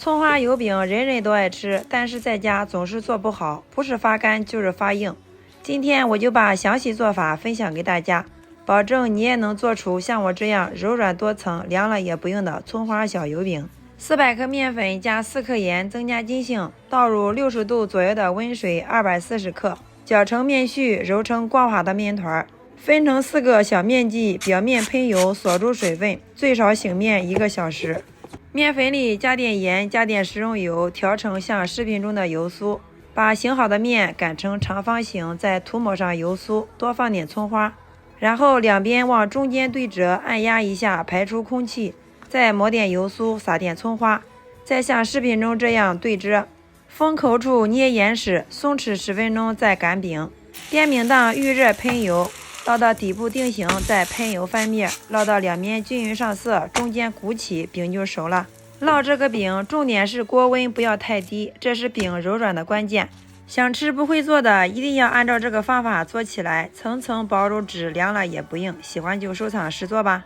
葱花油饼人人都爱吃，但是在家总是做不好，不是发干就是发硬。今天我就把详细做法分享给大家，保证你也能做出像我这样柔软多层、凉了也不硬的葱花小油饼。400克面粉加4克盐增加筋性，倒入60度左右的温水240克，搅成面絮，揉成光滑的面团，分成4个小面剂，表面喷油锁住水分，最少醒面1个小时。面粉里加点盐，加点食用油，调成像视频中的油酥。把醒好的面擀成长方形，再涂抹上油酥，多放点葱花，然后两边往中间对折，按压一下排出空气，再抹点油酥，撒点葱花，再像视频中这样对折。封口处捏严实，松弛10分钟再擀饼。电饼铛预热喷油，烙到底部定型，再喷油翻面，烙到两面均匀上色，中间鼓起，饼就熟了。烙这个饼重点是锅温不要太低，这是饼柔软的关键。想吃不会做的一定要按照这个方法做起来，层层薄如纸，凉了也不硬。喜欢就收藏试做吧。